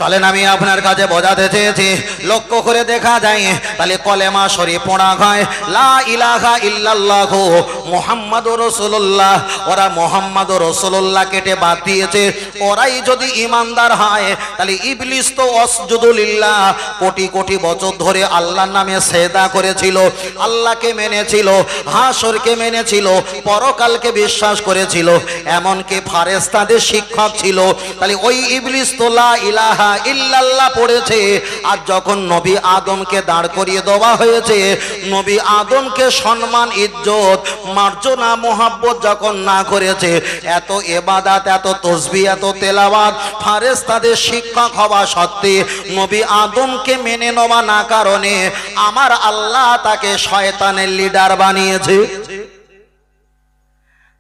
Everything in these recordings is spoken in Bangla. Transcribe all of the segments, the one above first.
চলেন আমি আপনার কাছে বোঝাতে চেয়েছি, লক্ষ্য করে দেখা যায় তাহলে কলেমা শরীফ পড়া হয় লা ইলাহা ইল্লাল্লাহু মুহাম্মাদুর রাসূলুল্লাহ। ওরা মুহাম্মাদুর রাসূলুল্লাহ কেটে বাদ দিয়েছে। ওরাই যদি ঈমানদার হয় তাহলে ইবলিস তো আসজুদু লিল্লাহ কোটি কোটি বছর ধরে আল্লাহর নামে সেজদা করেছিল, আল্লাহকে মেনেছিল, হাসরকে মেনেছিল, পরকালকে বিশ্বাস করেছিল, এমনকি ফেরেশতাদের শিক্ষক ছিল। তাহলে ওই ইবলিস তো লা ইলাহা ইল্লাল্লাহ পড়েছে। আর যখন নবী আদমকে দাঁড় করিয়ে দেওয়া হয়েছে, নবী আদমকে সম্মান ইজ্জত মার্জনা মোহাব্বত যখন না করেছে, এত ইবাদত এত তাসবিহ এত তেলাওয়াত ফেরেশতাদের শিক্ষক হওয়া সত্ত্বে নবী আদমকে মেনে নেওয়া না কারণে আমার আল্লাহ তাকে শয়তানের লিডার বানিয়েছে।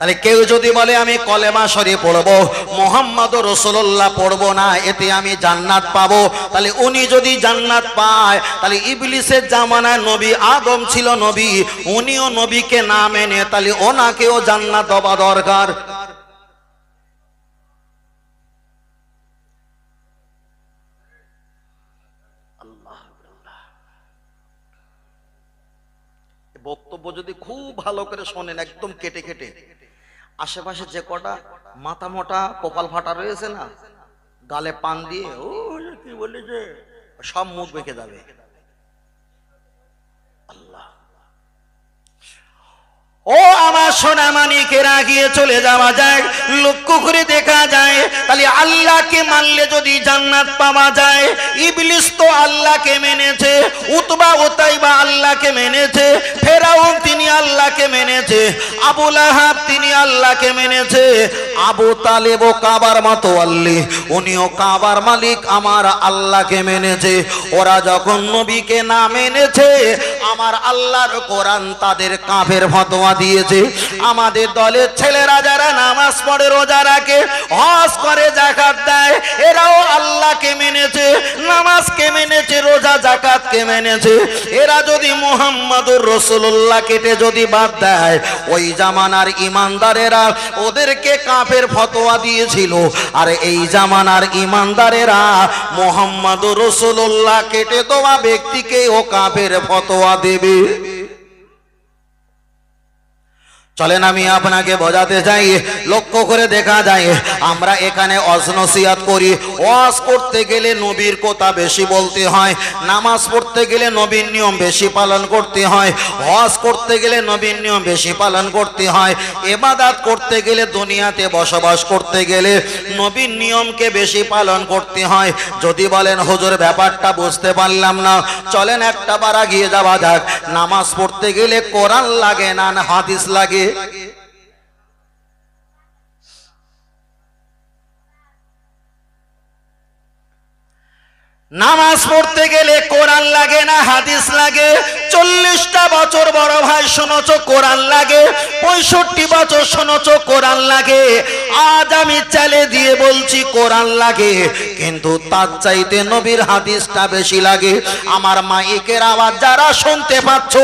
তাহলে কেউ যদি বলে আমি কলেমা শরীফ পড়বো, মুহাম্মাদুর রাসূলুল্লাহ পড়বো না, এতে আমি জান্নাত পাবো, তাহলে উনি যদি জান্নাত পায় তাহলে ইবলিসের জামানায় নবী আদম ছিল নবী, উনিও নবীকে না মেনে তাহলে ওনাকেও জান্নাত দেওয়া দরকার। বক্তব্য যদি খুব ভালো করে শোনেন, একদম কেটে কেটে, আশেপাশে যে কটা মাথা মোটা কপাল ফাটা রয়েছে না, গালে পান দিয়ে ও কি বলেছে সব মুখ বেঁকে যাবে। আল্লাহ, ও আমার সোনা মানিকেরা, গিয়ে চলে যাওয়া যায়, লক্ষ্য করে দেখা যায় তাহলে আল্লাহকে মানলে যদি জান্নাত পাওয়া যায়। ইবলিস তো আল্লাহকে মেনেছে, উতবা উতাইবা আল্লাহকে মেনেছে, ফেরাউন তিনি আল্লাহকে মেনেছে, আবু লাহাব তিনি আল্লাহকে মেনেছে, আবু তালেব কাবার মাতোয়াল্লি উনিও কাবার মালিক আমার আল্লাহকে মেনেছে। ওরা যখন নবীকে না মেনেছে, আমার আল্লাহর কোরআন তাদের কাফের ফতোয়া দিয়েছে। আমাদের দলের ছেলেরা যারা নামাজ পড়ে, রোজা রাখে, হজ করে, যাকাত দেয়, এরাও আল্লাহকে মেনেছে, নামাজকে মেনেছে, রোজা যাকাতকে মেনেছে। এরা যদি মুহাম্মাদুর রাসূলুল্লাহ কেটে যদি বাদ দেয়, ওই জামানার ঈমানদারেরা ওদেরকে কাফের ফতোয়া দিয়েছিল, আর এই জামানার ঈমানদারেরা মুহাম্মাদুর রাসূলুল্লাহ কেটে দেওয়া ব্যক্তিকে ও কাফের ফতোয়া দেবে। চলেন আমি আপনাকে বোঝাতে চাই, লক্ষ্য করে দেখা যায় আমরা এখানে ওয়াজ নসিহত করি। ওয়াজ করতে গেলে নবীর কথা বেশি বলতে হয়, নামাজ পড়তে গেলে নবীর নিয়ম বেশি পালন করতে হয়, হজ করতে গেলে নবীর নিয়ম বেশি পালন করতে হয়, ইবাদত করতে গেলে দুনিয়াতে বসবাস করতে গেলে নবীর নিয়মকে বেশি পালন করতে হয়। যদি বলেন হুজুর ব্যাপারটা বুঝতে পারলাম না, চলেন একটা বার এগিয়ে যাওয়া যাক। নামাজ পড়তে গেলে কোরআন লাগে না হাদিস লাগে? নামাজ পড়তে গেলে কোরআন লাগে না হাদিস লাগে? 40টা বছর বড় ভাই শুনেছ কোরআন লাগে, 65 বছর শুনেছ কোরআন লাগে। আজ আমি চালে দিয়ে বলছি কোরআন লাগে, কিন্তু তার চাইতে নবীর হাদিসটা বেশি লাগে। আমার মাইকের আওয়াজ যারা শুনতে পাচ্ছ,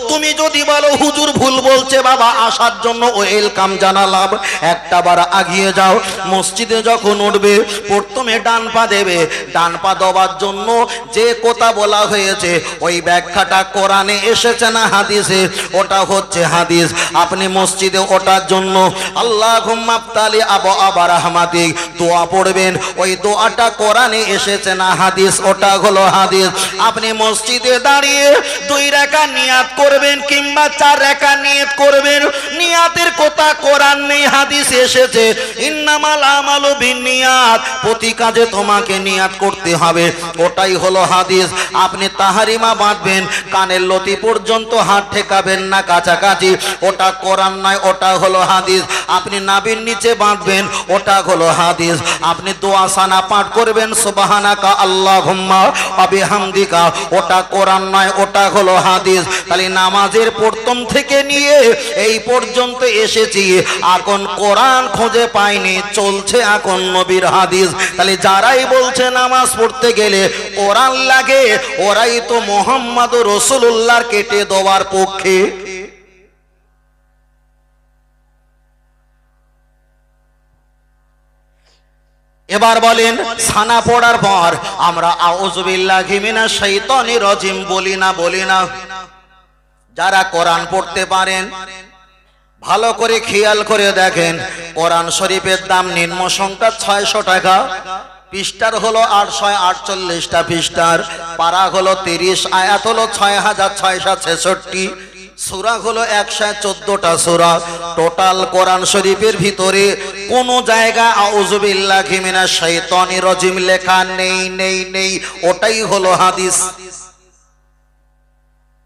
তুমি যদি বলো হুজুর ভুল বলছে, বাবা আসার জন্য ওয়েলকাম জানালাম। একটা বার আগিয়ে যাও, মসজিদে যখন উঠবে প্রথমে ডান পা দেবে, ডান পা দেওয়ার জন্য যে কথা বলা হয়েছে ওই ব্যাখ্যাটা কোরআনে এসেছে না হাদিসে? ওটা হচ্ছে হাদিস। আপনি মসজিদে ওঠার জন্য আল্লাহুম্মা আফতালি আবু আবা রাহমাতিক দোয়া পড়বেন, ওই দোয়াটা কোরআনে এসেছে না হাদিস? ওটা হলো হাদিস। আপনি মসজিদে দাঁড়িয়ে 2 রাকাত নিয়াত করবেন কিংবা 4 রাকাত নিয়াত করবেন, নিয়াতের কথা কোরআন নেই হাদিস এসেছে। ইন্নামাল আমালু বিন্নিয়াত, প্রতি কাজে তোমাকে নিয়াত করতে হবে, ওটাই হলো হাদিস। আপনি তাহারিমা বাঁধবেন, কানের লতি পর্যন্ত হাত ঠেকাবেন না কাছাকাছি, ওটা কোরআন নয়, ওটা হলো হাদিস। আপনি নাভির নিচে বাঁধবেন, ওটা হলো হাদিস। আপনি দোয়া সানা পাঠ করবেন সুবহানাকা আল্লাহুম্মা ওয়া বিহামদিকা, ওটা কোরআন নয়, ওটা হলো হাদিস। তাহলে নামাজের প্রথম থেকে নিয়ে এই পর্যন্ত এসেছি, এখন কোরআন খুঁজে পাইনি, চলছে এখন নবীর হাদিস। তাহলে যারাই বলছে নামাজ পড়তে গেলে কোরআন লাগে, ওরাই তো মুহাম্মাদুর রাসূলুল্লাহর কেটে দেওয়ার পক্ষে। এবার বলেন ছানা পড়ার পর আমরা আউযু বিল্লাহি মিনাশ শাইতানির রাজিম বলি না? যারা কোরআন পড়তে পারেন ভালো করে খেয়াল করে দেখেন, কোরআন শরীফের দাম নিম্ন সংখ্যা 600 টাকা, পৃষ্ঠার হলো 848টা পৃষ্ঠার, পারা হলো 30, আয়াত হলো 6666, সূরা হলো 114টা সূরা। টোটাল কোরআন শরীফের ভিতরে কোন জায়গা আউযু বিল্লাহি মিনাশ শাইতানির রাজিম লেখা নেই, ওটাই হলো হাদিস।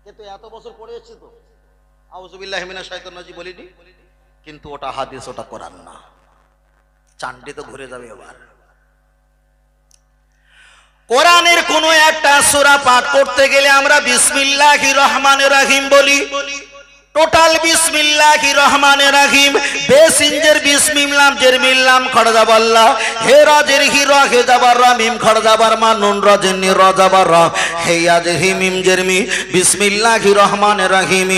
কিন্তু এত বছর পড়ে এসেছি তো আউযু বিল্লাহি মিনাশ শাইতানির রাজিম বলিনি, কিন্তু ওটা হাদিস, ওটা কোরআন না। চান্ডি তো ঘুরে যাবে। এবার কোরআনের কোন একটা সূরা পাঠ করতে গেলে আমরা বিসমিল্লাহির রহমানির রহিম বলি। টোটাল বিসমিল্লাহির রহমানির রহিম, বেসিনজের বিসমিল্লাহ জের মিল্লাম খড়জাবাল্লাহ, হে রাজের হি হে জাবার রা মিম খড়জাবার মা নুন রাজের নি রাজাবার রা, হে আজের হি মিম জের মি, बिस्मिल्लाहिर रहमानिर रहीम।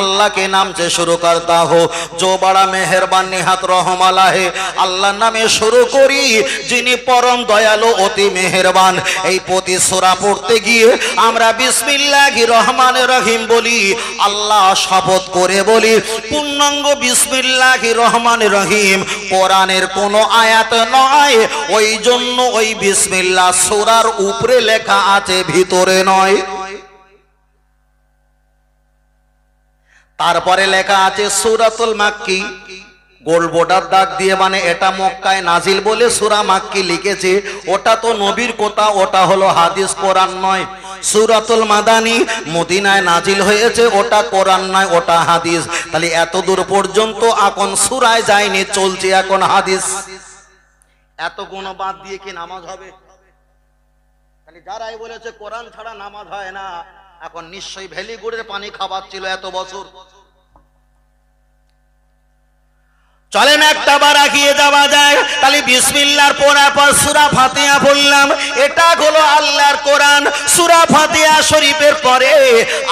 अल्लाह के नाम से शुरू करता हो जो बड़ा मेहरबान निहात रहम वाला है। अल्लाह नामे शुरू करी जिनी परम दयालु अति मेहरबान। এই প্রতি সূরা পড়তে গিয়ে আমরা বিসমিল্লাহির রহমানির রহিম বলি, আল্লাহ শপথ করে বলি পূর্ণাঙ্গ বিসমিল্লাহির রহমানির রহিম কোরআনের কোন আয়াত নয়, ওই জন্য ওই বিসমিল্লাহ সূরার উপরে লেখা আছে, ভিতরে নয়। তারপরে লেখা আছে সূরাতুল মাক্কি, গোল বর্ডার দাগ দিয়ে, মানে এটা মক্কায় নাজিল বলে সূরা মাক্কি লিখেছে। ওটা তো নবীর কথা, ওটা হলো হাদিস, কোরআন নয়। সূরাতুল মাদানী মদিনায় নাজিল হয়েছে, ওটা কোরআন নয়, ওটা হাদিস। তাহলে এত দূর পর্যন্ত এখন সূরায় যায়নি, চলছে এখন হাদিস। এত গুণ বাদ দিয়ে কি নামাজ হবে? তাহলে যারাই বলেছে কোরআন ছাড়া নামাজ হয় না, এখন নিশ্চয়ই ভেলি গুড়ের পানি খাওয়াচ্ছিল এত বছর। চলেন একটা বার এগিয়ে যাওয়া যায়। তাহলে বিসমিল্লাহর পর সূরা ফাতিহা পড়লাম, এটা হলো আল্লাহর কোরআন। সূরা ফাতিহা শরীফের পরে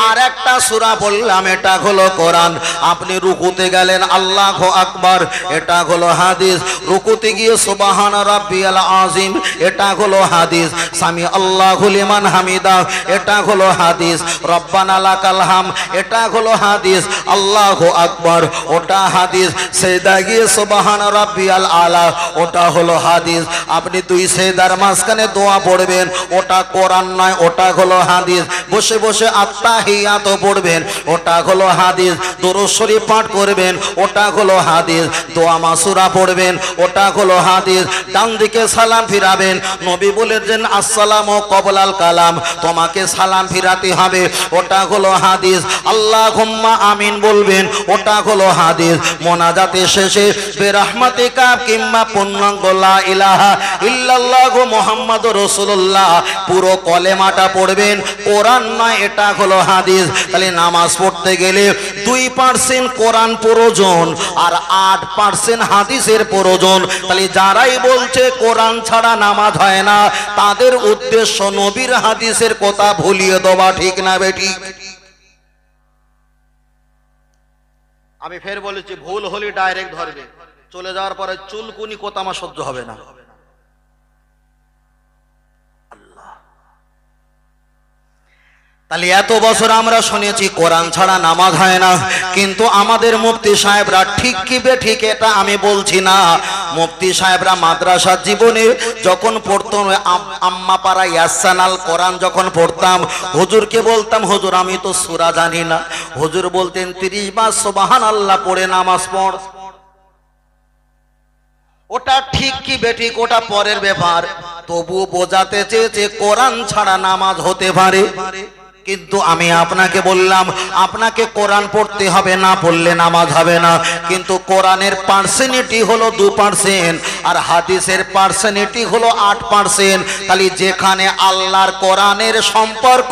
আর একটা সূরা পড়লাম, এটা হলো কোরআন। আপনি রুকুতে গেলেন আল্লাহু আকবার, এটা হলো হাদিস। রুকুতে গিয়ে সুবহান রাব্বিয়াল আযীম, এটা হলো হাদিস। সামি আল্লাহু লিমান হামিদা, এটা হলো হাদিস। রব্বানা লাকাল হাম, এটা হলো হাদিস। আল্লাহু আকবার, ওটা হাদিস। সেজদা সুবহান রাব্বিয়াল আলা, ওটা হলো হাদিস। আপনি দুই সেজদার মাঝখানে দোয়া পড়বেন, ওটা কোরআন নয়, ওটা হলো হাদিস। বসে বসে আত্তাহিয়াত পড়বেন, ওটা হলো হাদিস। দুরূদ শরীফ পাঠ করবেন, ওটা হলো হাদিস। দোয়া মাসুরা পড়বেন, ওটা হলো হাদিস। ডান দিকে সালাম ফিরাবেন, নবী বলেছেন আসসালামু ক্বাবলাল কালাম, তোমাকে সালাম ফিরাতে হবে, ওটা হলো হাদিস। আল্লাহুম্মা আমিন বলবেন, ওটা হলো হাদিস। মোনাজাতে শেষে বিরহমাতিকা কিম্মা পূর্ণাঙ্গ লা ইলাহা ইল্লাল্লাহু মুহাম্মাদুর রাসূলুল্লাহ পুরো কলেমাটা পড়বেন, কোরআন নয়, এটা হলো হাদিস। তাহলে নামাজ পড়তে গেলে 2% কোরআন প্রয়োজন আর 8% হাদিসের প্রয়োজন। তাহলে যারাই বলছে কোরআন ছাড়া নামাজ হয় না, তাদের উদ্দেশ্য নবীর হাদিসের কথা ভুলিয়ে দেওয়া, ঠিক না বেঠিক? আমি ফের বলেছি, ভুল হলে ডাইরেক্ট ধরবে, চলে যাওয়ার পরে চুলকুনি কথা আমার সহ্য হবে না। তাহলে এত বছর আমরা শুনেছি কোরআন ছাড়া নামাজ হয় না, কিন্তু আমাদের মুফতি সাহেবরা ঠিক কি বেঠিক এটা আমি বলছি না। মুফতি সাহেবরা মাদ্রাসার জীবনে যখন পড়তাম, আম্মা পাড়া ইয়াসানাল কোরআন যখন পড়তাম, হুজুরকে বলতাম হুজুর আমি তো সূরা জানি না। হুজুর বলতেন 30 বার সুবহানাল্লাহ পড়ে নামাজ পড়। ওটা ঠিক কি বেঠিক ওটা পরের ব্যাপার, তবুও বোঝাতে চেয়েছে কোরআন ছাড়া নামাজ হতে পারে। কিন্তু আমি আপনাকে বললাম আপনাকে কোরআন পড়তে হবে, না পড়লে নামাজ হবে না। কিন্তু কোরআনের পার্সেন্টেজ হলো 2% আর হাদিসের পার্সেন্টেজ হলো 8%। তাহলে যেখানে আল্লাহর কোরআনের সম্পর্ক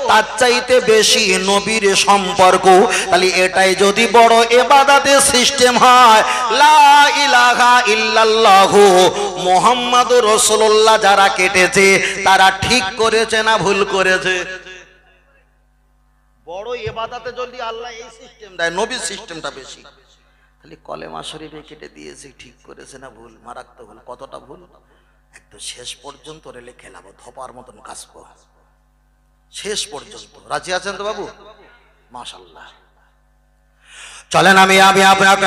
তার চাইতে বেশি নবীর সম্পর্ক। তাহলে এটাই যদি বড় ইবাদতের সিস্টেম হয়, লা ইলাহা ইল্লাল্লাহু মুহাম্মাদুর রাসূলুল্লাহ যারা কেটেছে তারা ঠিক করেছে না ভুল করেছে? বড় ইবাদতে যদি আল্লাহ এই সিস্টেম দেয়, নবীর সিস্টেমটা বেশি। তাহলে কলেমা শরীফে কেটে দিয়েছে, ঠিক করেছে না ভুল? মারাত্মক ভুল। কতটা ভুল? একটু শেষ পর্যন্ত রেলে খেলাবো, ধপার মতন কাশবো শেষ পর্যন্ত। রাজি আছেন তো বাবু? মাশাআল্লাহ। চলেন আমি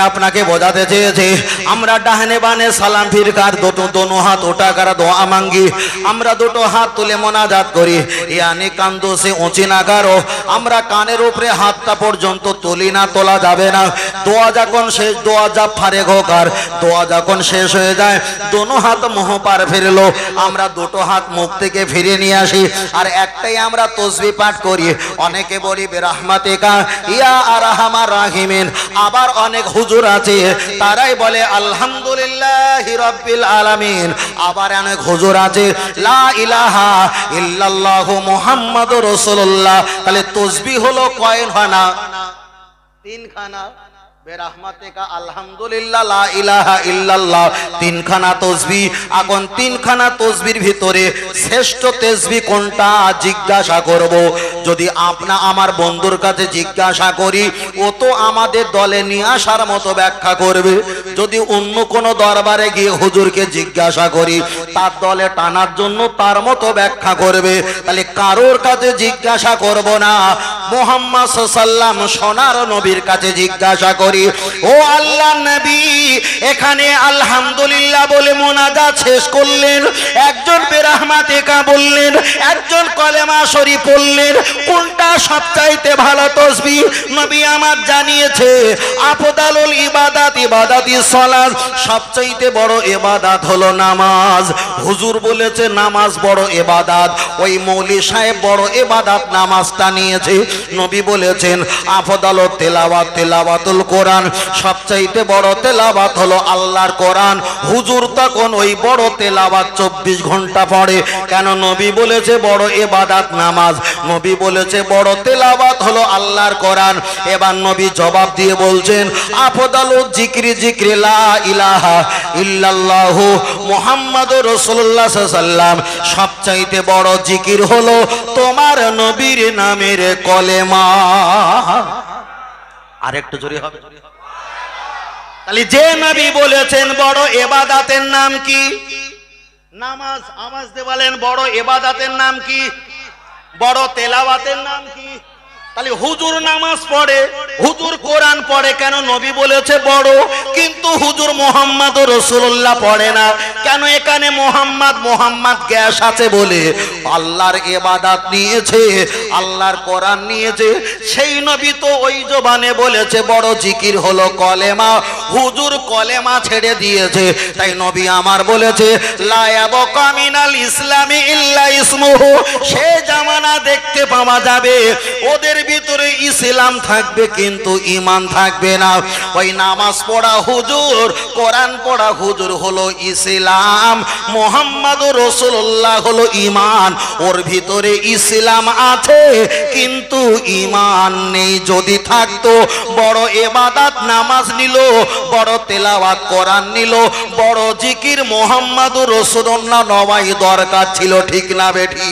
আপনাকে বোঝাতে চেয়েছি, আমরা ডাহনে বানে সালাম ফিরকার দোনো হাত ওটা করা দোয়া মাঙ্গি, আমরা দুটো হাত তুলে মোনাজাত করি, ইয়ানি কান্দো সে উঁচি না কারো, আমরা কানের উপরে হাতটা পর্যন্ত তুলি না, তোলা যাবে না। দোয়া যখন শেষ, দোয়া যা ফারেক হোক, আর দোয়া যখন শেষ হয়ে যায়, দোনো হাত মুহ পার ফিরলো, আমরা দুটো হাত মুখ থেকে ফিরে নিয়ে আসি, আর একটাই আমরা তসবিহ পাঠ করি। অনেকে বলি বিরহমাতিকা ইয়া আরহামার রাহিমিন, আবার অনেক হুজুর আছে তারাই বলে আলহামদুলিল্লাহি রাব্বিল আলামিন, আবার অনেক হুজুর আছে লা ইলাহা ইল্লাল্লাহু মুহাম্মাদুর রাসূলুল্লাহ। তাহলে তাসবিহ হলো কয়খানা? তিনখানা। বেরহমাতিকা আলহামদুলিল্লাহ লা ইলাহা ইল্লাল্লাহ, তিনখানা তাসবিহ। এখন তিনখানা তাসবির ভিতরে শ্রেষ্ঠ তাসবিহ কোনটা জিজ্ঞাসা করব। যদি আমার বন্ধুর কাছে জিজ্ঞাসা করি, ও তো আমাদের দলে নিয়ে আসার মতো ব্যাখ্যা করবে। যদি অন্য কোনো দরবারে গিয়ে হুজুরকে জিজ্ঞাসা করি, তার দলে টানার জন্য তার মতো ব্যাখ্যা করবে। তাহলে কারোর কাছে জিজ্ঞাসা করব না, মুহাম্মদ সাল্লাল্লাহু আলাইহি সোনার নবীর কাছে জিজ্ঞাসা করি। ও আল্লাহর নবী, এখানে আলহামদুলিল্লাহ বলে মোনাজাত শেষ করলেন, একজন বিরহমাতিকা বললেন, একজন কলেমা শরীফ পড়লেন, কোনটা সবচাইতে ভালো তাসবিহ? নবী আমার জানিয়েছে আফদালুল ইবাদাত ইবাদাতি সালাত, সবচাইতে বড় ইবাদত হলো নামাজ। হুজুর বলেছে নামাজ বড় ইবাদত, ওই মৌলী সাহেব বড় ইবাদত নামাজটা নিয়েছে। নবী বলেছেন আফদালুত তিলাওয়াত তিলাওয়াতুল কোরআন, সবচাইতে বড় তেলাওয়াত হলো আল্লাহর কোরআন। হুজুর তখন ওই বড় তেলাওয়াত 24 ঘন্টা পড়ে। কেন? নবী বলেছে বড় ইবাদত নামাজ, নবী বলেছে বড় তেলাওয়াত হলো আল্লাহর কোরআন। এবার নবী জবাব দিয়ে বলছেন আফদালুজ জিকরি জিকরি লা ইলাহা ইল্লাল্লাহু মুহাম্মাদুর রাসূলুল্লাহ সাল্লাল্লাহু আলাইহি ওয়াসাল্লাম, সবচাইতে বড় জিকির হলো তোমার নবীর নামের কলেমা। আর একটু জোরে হবে। তাহলে যে নবী বলেছেন বড় ইবাদতের নাম কি? নামাজ। আওয়াজ দিয়ে বলেন বড় ইবাদতের নাম কি? বড় তেলাওয়াতের নাম কি? তাহলে হুজুর নামাজ পড়ে, হুজুর কোরআন পড়ে, কেন? নবী বলেছে বড়। কিন্তু হুজুর মুহাম্মাদুর রাসূলুল্লাহ পড়ে না কেন? এখানে মুহাম্মদ গ্যাস আছে বলে আল্লাহর ইবাদত নিয়েছে, আল্লাহর কোরআন নিয়েছে। সেই নবী তো ওই জবানে বলেছে বড় জিকির হলো কলেমা, হুজুর কলেমা ছেড়ে দিয়েছে। তাই নবী আমার বলেছে লা ইয়াবকা মিনাল ইসলামি ইল্লা ইসমুহু, সে জামানা দেখতে পাওয়া যাবে ওদের ভিতরে ইসলাম থাকবে কিন্তু ঈমান থাকবে না। ওই নামাজ পড়া হুজুর, কোরআন পড়া হুজুর হলো ইসলাম, মুহাম্মাদুর রাসূলুল্লাহ হলো ঈমান। ওর ভিতরে ইসলাম আছে কিন্তু ঈমান নেই। যদি থাকতো বড় ইবাদত নামাজ নিল, বড় তেলাওয়াত কোরআন নিল, বড় জিকির মুহাম্মাদুর রাসূলুল্লাহ নওয়াই দরকার ছিল। ঠিক না বেঠি?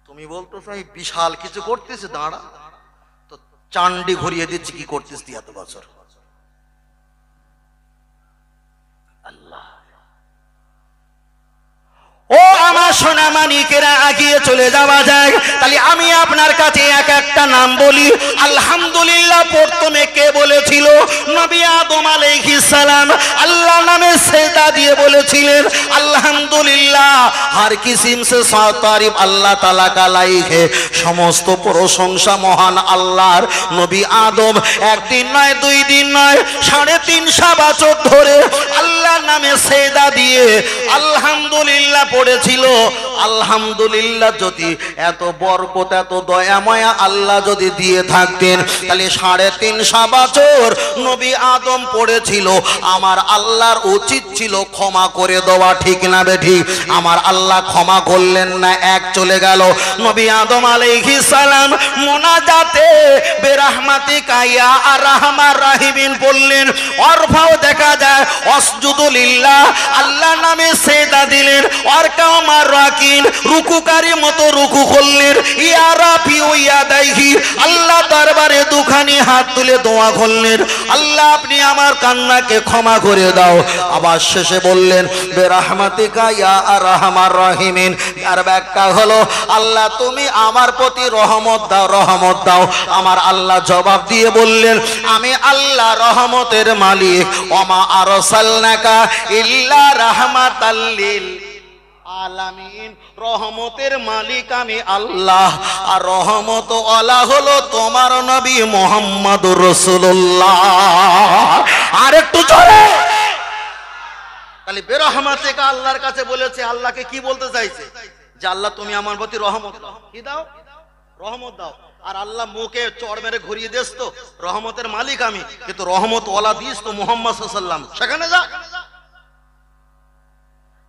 তুমি বলতো চাই বিশাল কিছু করতেছে, দাঁড়া তো চান্ডি ঘুরিয়ে দিচ্ছি কি করতেছ তুই এত বছর। আল্লাহ। ও আমার সোনা মানিকেরা, আগিয়ে চলে যাওয়া যায়। তাহলে আমি আপনার কাছে এক একটা নাম বলি। আলহামদুলিল্লাহ প্রথমে কে বলেছিল? নবী আদম আলাইহিস সালাম আল্লাহ নামে সেজদা দিয়ে বলেছিলেন আলহামদুলিল্লাহ, হর কিসিম সে তারিফ আল্লাহ তাআলা কা লাইক হে, সমস্ত প্রশংসা মহান আল্লাহর। নবী আদম একদিন নয়, 2 দিন নয়, 350 বছর ধরে আল্লাহ নামে সেজদা দিয়ে আলহামদুলিল্লাহ পড়েছিল। আলহামদুলিল্লাহ যদি এত বরকত এত দয়া মায়া আল্লাহ যদি দিয়ে থাকতেন, তাহলে 350 বছর নবী আদম পড়েছিল। আমার আল্লাহর উচিত ছিল ক্ষমা করে দেওয়া। ঠিক না বেঠি? আমার আল্লাহ ক্ষমা করলেন না, এক চলে গেল। নবী আদম আলাইহিস সালাম মুনাজাতে বিরহমাতিকা ইয়া আরহামার রাহিমিন বললেন, অরফাও দেখা যায় অসজুদু লিল্লাহ, আল্লাহ নামে সেজদা দিলেন। আর কামার রাকি রাকিন রুকুকারী মতো রুকু করলেন ইয়া রাফিউ ইয়াদাইহি আল্লাহ দরবারে দুখানি হাত তুলে দোয়া করলেন আল্লাহ আপনি আমার কান্নাকে ক্ষমা করে দাও আবার শেষে বললেন বিরহমাতিকা ইয়া আরহামার রাহিমিন আর ব্যাখ্যা হলো আল্লাহ তুমি আমার প্রতি রহমত দাও আমার আল্লাহ জবাব দিয়ে বললেন আমি আল্লাহ রহমতের মালিক ওমা আরসালনাকা ইল্লা রাহমাতাল লিল আলামিন রহমতের মালিক আমি আল্লাহ আর রহমত ওয়ালা হলো তোমার নবী মুহাম্মদুর রাসূলুল্লাহ আর একটু জোরে তাহলে বেরহমাতিকা আল্লাহর কাছে বলেছে আল্লাহকে কি বলতে চাইছে যে আল্লাহ তুমি আমার প্রতি রহমত দাও কি দাও রহমত দাও আর আল্লাহ মুখে চড় মেরে ঘুরিয়ে দেস তো রহমতের মালিক আমি কিন্তু রহমত ওয়ালা দিস তো মুহাম্মদ সাল্লাল্লাহু আলাইহি ওয়াসাল্লাম সেখানে যা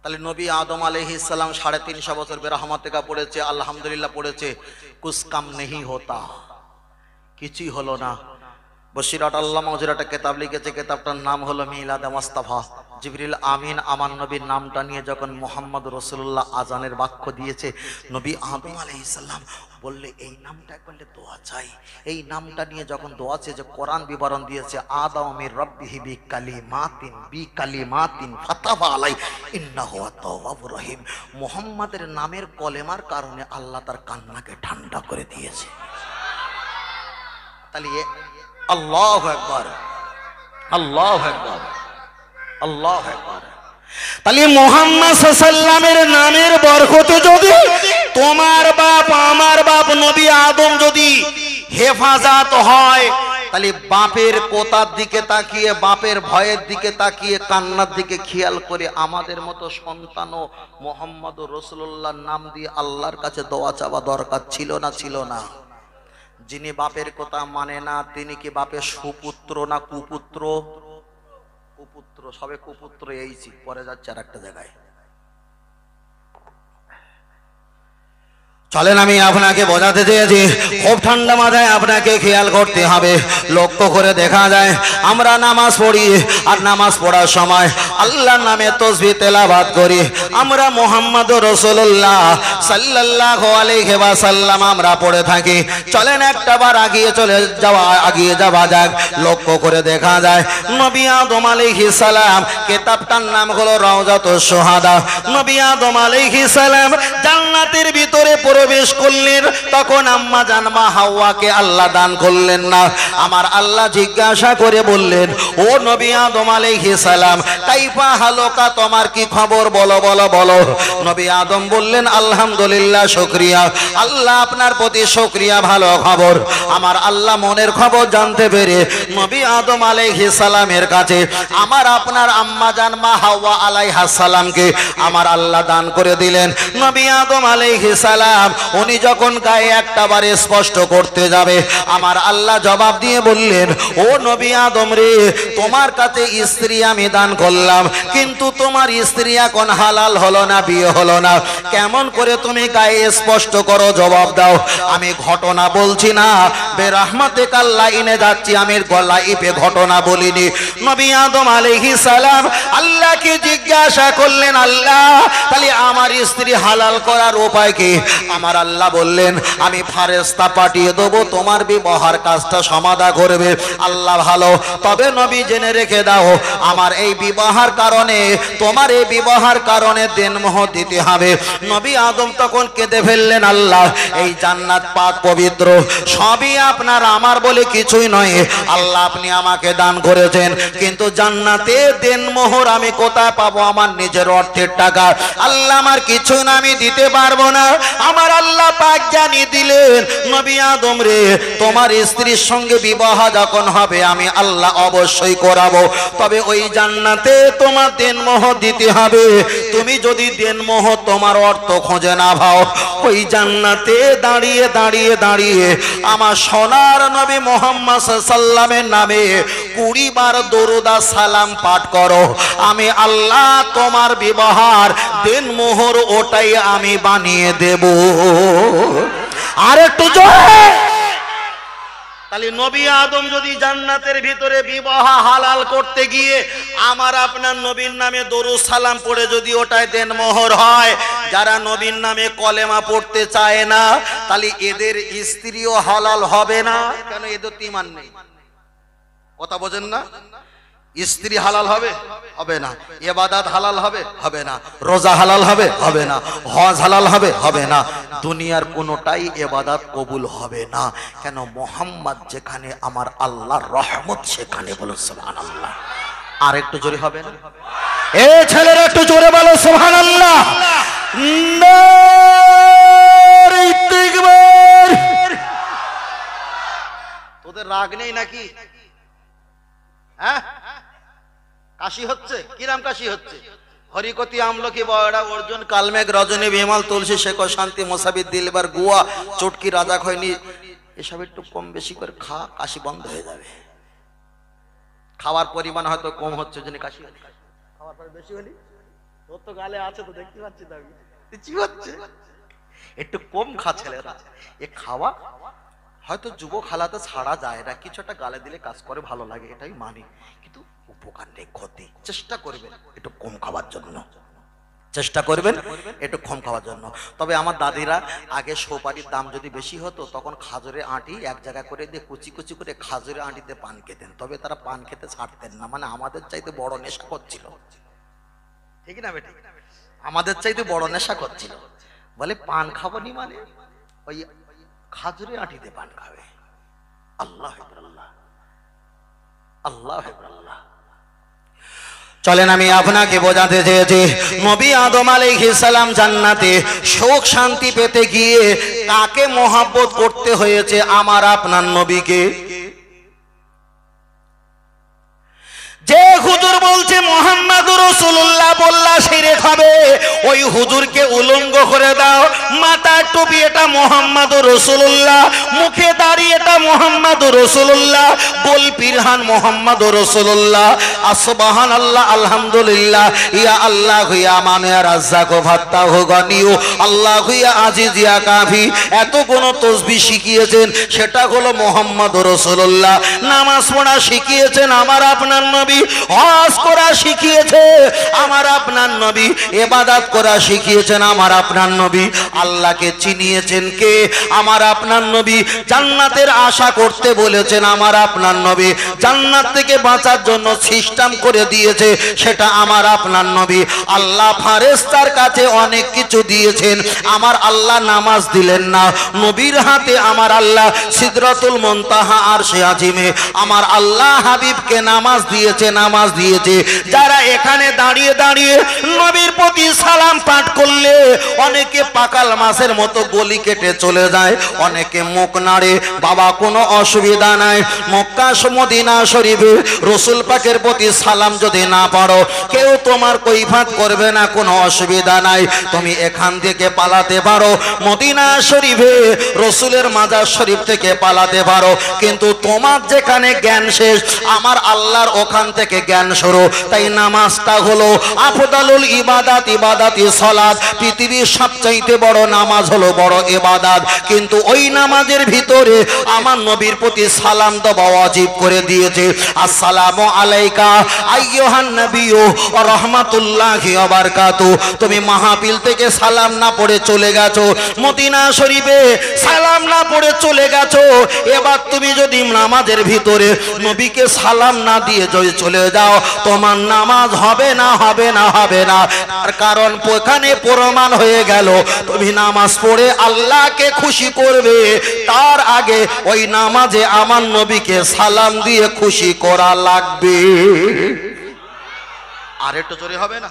তাহলে নবী আদম আলাইহিস সালাম 350 বছর বেরহমাতিকা পড়েছে আলহামদুলিল্লাহ পড়েছে কুছ কাম নেহি হোতা কিছুই হলো না বশিরাত আল্লাহ মজরা একটা কিতাব লিখেছে কিতাবটার নাম হলো মিলাদে মুস্তাফা জিবরিল আমিন আমার নবীর নামটা নিয়ে যখন মুহাম্মদ রাসূলুল্লাহ আজানের বাক্য দিয়েছে নবী আদম আলাইহিস সালাম বললে এই নামটা বললে দোয়া চাই এই নামটা নিয়ে যখন দোয়া চেয়ে যে কোরআন বিবরণ দিয়েছে আদামির রাব্বিহি বিকালিমাতিন ফাতাবা আলাই ইন্নাহু আত-তাওয়াবুর রহিম মুহাম্মাদের নামের কলেমার কারণে আল্লাহ তার কান্নাকে ঠান্ডা করে দিয়েছে তাহলে আল্লাহু আকবার আল্লাহু আকবার আল্লাহু আকবার তাহলে মুহাম্মদ সাল্লাল্লাহু আলাইহি নামের বরকতে যদি তোমার বাপ আমার বাপ নবী আদম যদি হেফাজত হয় তাহলে বাপের কোতার দিকে তাকিয়ে বাপের ভয়ের দিকে তাকিয়ে কান্নার দিকে খেয়াল করে আমাদের মতো সন্তানও মুহাম্মদুর রাসূলুল্লাহর নাম দিয়ে আল্লাহর কাছে দোয়া চাওয়া দরকার ছিল না যিনি বাপের কথা মানে না তিনি কি বাপের সুপুত্র না কুপুত্র কুপুত্র সবে কুপুত্র এইছি পরে যাচ্ছে আর একটা জায়গায় চলেন আমি আপনাকে বোঝাতে চেয়েছি খুব ঠান্ডা মাথায় আপনাকে খেয়াল করতে হবে লক্ষ্য করে দেখা যায় আমরা নামাজ পড়ি আর নামাজ পড়ার সময় আল্লাহর নামে তাসবিহ তেলাওয়াত করি আমরা মুহাম্মদুর রাসূলুল্লাহ সাল্লাল্লাহু আলাইহি ওয়াসাল্লাম আমরা পড়ে থাকি চলেন একটাবার আগিয়ে যাওয়া যাক লক্ষ্য করে দেখা যায় নবী আদম আলাইহিস সালাম কিতাবটার নাম হলো রাউজাতুশ শুহাদা নবী আদম আলাইহিস সালাম জান্নাতের ভিতরে প্রবেশ করলেন তখন আম্মা জান মা হাওয়াকে আল্লাহ দান করলেন না আমার আল্লাহ জিজ্ঞাসা করে বললেন ও নবী আদম আলাইহিস সালাম কাইফা হালকা তোমার কি খবর বলো নবী আদম বললেন আলহামদুলিল্লাহ শুকরিয়া আল্লাহ আপনার প্রতি শুকরিয়া ভালো খবর আমার আল্লাহ মনের খবর জানতে পেরে নবী আদম আলাইহিস সালামের কাছে আমার আপনার আম্মা জান মা হাওয়া আলাইহাস সালামকে আমার আল্লাহ দান করে দিলেন নবী আদম আলাইহিস সালাম উনি যখন গায়ে একটা বারে স্পষ্ট করতে যাবে আমার আল্লাহ জবাব দিয়ে বললেন ও নবী আদম রে তোমার কাছে স্ত্রী আমি দান করলাম কিন্তু তোমার স্ত্রী এখন হালাল হলো না বিয়ে হলো না কেমন করে তুমি গায়ে স্পষ্ট করো জবাব দাও আমি ঘটনা বলছি না বেরহমাতিকা লাইনে যাচ্ছি আমি লাইফে ঘটনা বলিনি নবী আদম আলাইহিস সালাম আল্লাহকে জিজ্ঞাসা করলেন আল্লাহ তাহলে আমার স্ত্রী হালাল করার উপায় কি আমার আল্লাহ বললেন আমি ফেরেশতা পাঠিয়ে দেব তোমার বিবাহের কাজটা সমাধা করবে আল্লাহ ভালো তবে নবী জেনে রেখে দাও আমার এই বিবাহের কারণে তোমার এই বিবাহের কারণে দেনমোহ দিতে হবে নবী আদম তখন কেঁদে ফেললেন আল্লাহ এই জান্নাত পাক পবিত্র সবই আপনার আমার বলে কিছুই নয় আল্লাহ আপনি আমাকে দান করেছেন কিন্তু জান্নাতে দেনমোহর আমি কোথায় পাবো আমার নিজের অর্থের টাকা আল্লাহ আমার কিছু না আমি দিতে পারবো না আমার আল্লাহ পাক জানিয়ে দিলেন নবী আদম রে তোমার স্ত্রীর সঙ্গে বিবাহ যখন হবে আমি আল্লাহ অবশ্যই করাবো তবে ওই জান্নাতে তোমার দেনমোহ দিতে হবে তুমি যদি দেনমোহ তোমার অর্থ খুঁজে না পাও ওই জান্নাতে দাঁড়িয়ে আমার সোনার নবী মুহাম্মদ সাল্লামের নামে 20 বার দরুদ আর সালাম পাঠ করো আমি আল্লাহ তোমার বিবাহের দেনমোহর ওটাই আমি বানিয়ে দেব আর একটু জোরে তাহলে নবী আদম যদি জান্নাতের ভিতরে বিবাহ হালাল করতে গিয়ে আমার আপনার নবীর নামে দরুদ সালাম পড়ে যদি ওটাই দেনমোহর হয় যারা নবীর নামে কলেমা পড়তে চায় না, তাহলে এদের স্ত্রীও হালাল হবে না। কেন? এদের তো ঈমান নেই। কথা বোঝেন না? স্ত্রী হালাল হবে? হবে না। ইবাদত হালাল হবে? হবে না। রোজা হালাল হবে? হবে না। হজ হালাল হবে? হবে না। দুনিয়ার কোনোটাই ইবাদত কবুল হবে না। কেন? মুহাম্মদ যেখানে আমার আল্লাহর রহমত সেখানে। বলো সুবহানাল্লাহ। আর একটু জোরে হবে না? এ ছেলেরা একটু জোরে বলো সুবহানাল্লাহ। নারে তাকবীর। তোদের রাগ নেই নাকি? হ্যাঁ, কাশি হচ্ছে। কিরাম কাশি হচ্ছে? হরিকতি, আমলকি, বয়রা, অর্জুন, কালমেঘ, রজনী, বিমল, তুলসী, শেকর, শান্তি, মোসাবিদ, দিলবার, গুয়া, চটকি, রাজা খৈনি, এসব একটু কম বেশি করে খা, কাশি বন্ধ হয়ে যাবে। খাওয়ার পরিমাণ হয়তো কম হচ্ছে, জন্য কাশি হচ্ছে। খাওয়ার পর বেশি হলি তোর তো গালে আছে, তো দেখতে পাচ্ছি তো আমি। কি হচ্ছে? একটু কম খা ছেলেরা। এ খাওয়া হয়তো যুবক হালাতে ছাড়া যায় না, কিছু একটা গালে দিলে কাজ করে, ভালো লাগে, এটাই মানি, কিন্তু উপকার নেই, ক্ষতি। চেষ্টা করবেন একটু কম খাওয়ার জন্য, চেষ্টা করবেন একটু কম খাওয়ার জন্য। তবে আমার দাদিরা আগে সুপারির দাম যদি বেশি হতো, তখন খাজুরের আঁটি এক জায়গা করে দিয়ে কুচি কুচি করে খাজুরের আঁটিতে পান খেতেন। তবে তারা পান খেতে ছাড়তেন না, মানে আমাদের চাইতে বড় নেশা করছিল। ঠিক না বেটি? আমাদের চাইতে বড় নেশা করছিল। বলে পান খাবো নি, মানে ওই খাজুরের আঁটিতে পান খাবে। আল্লাহ আল্লাহ আল্লাহ আল্লাহ। চলেন আমি আপনাকে বোঝাতে চেয়েছি, নবী আদম আলাইহিস সালাম জান্নাতে সুখ শান্তি পেতে গিয়ে কাকে মহব্বত করতে হয়েছে? আমার আপনার নবীকে। যে হুজুর বলছে মুহাম্মাদুর রাসূলুল্লাহ বললা শিরক হবে, ওই হুজুরকে উলঙ্গ করে দাও। মাথার টুপি এটা মুহাম্মাদুর রাসূলুল্লাহ, মুখে দাড়ি এটা মুহাম্মাদুর রাসূলুল্লাহ, গোল পিরহান মুহাম্মাদুর রাসূলুল্লাহ। সুবহানাল্লাহ, আলহামদুলিল্লাহ, ইয়া আল্লাহ ইয়া মান ইয়া রাজ্জাক ও ফাত্তাহু গনিউ, আল্লাহু ইয়া আজিজ ইয়া কাফি, এত কোন তাসবিহ শিখিয়েছেন, সেটা হলো মুহাম্মাদুর রাসূলুল্লাহ। নামাজ পড়া শিখিয়েছেন আমার আপনার নবী, হজ করা শিখিয়েছে আমার আপনার নবী, ইবাদত করা শিখিয়েছেন আমার আপনার নবী। আল্লাহকে চিনিয়েছেন কে? আমার আপনার নবী। জান্নাতের আশা করতে বলেছেন আমার আপনার নবী। জান্নাত থেকে বাঁচার জন্য সিস্টেম করে দিয়েছে, সেটা আমার আপনার নবী। আল্লাহ ফেরেশতার কাছে অনেক কিছু দিয়েছেন, আমার আল্লাহ নামাজ দিলেন না। নবীর হাতে আমার আল্লাহ সিদরাতুল মুনতাহা আরশে আজিমে আমার আল্লাহ হাবিবকে নামাজ দিয়েছে, নামাজ দিয়েছে। যারা এখানে দাঁড়িয়ে দাঁড়িয়ে নবীর প্রতি সালাম পাঠ করলে অনেকে পাকাল মাছের মতো গলি কেটে চলে যায়, অনেকে মুখ নাড়ে, বাবা কোনো অসুবিধা নাই। মক্কা মদিনা শরীফে রাসূল পাকের প্রতি সালাম যদি না পারো, কেউ তোমার কৈফাত করবে না, কোনো অসুবিধা নাই। তুমি এখান থেকে পালাতে পারো, মদিনা শরীফে রাসূলের মাজার শরীফ থেকে পালাতে পারো, কিন্তু তোমার যেখানে জ্ঞান শেষ, আমার আল্লাহর ওখান থেকে জ্ঞান শুরু। তাই নামাজটা হলো আফদালুল ইবাদাত, ইবাদাতি সালাত। পৃথিবীর সবচাইতে বড় নামাজ হলো বড় ইবাদত, কিন্তু ওই নামাজের ভিতরে আমার নবীর প্রতি সালাম দেওয়া ওয়াজিব করে দিয়েছে। আসসালামু আলাইকা আইয়ুহান নবিয়্যু ওয়া রাহমাতুল্লাহি ওয়া বারাকাতুহু। তুমি মাহফিল থেকে সালাম না পড়ে চলে গেছো, মদিনা শরীফে সালাম না পড়ে চলে গেছো, এবার তুমি যদি নামাজের ভিতরে নবীকে সালাম না দিয়ে যদি চলে যাও, তোমার নামাজ হবে না, হবে না, হবে না। তার কারণ ওখানে প্রমাণ হয়ে গেল, তুমি নামাজ পড়ে আল্লাহকে খুশি করবে, তার আগে ওই নামাজে আমার নবীকে সালাম দিয়ে খুশি করা লাগবে। আর একটু জোরে হবে না?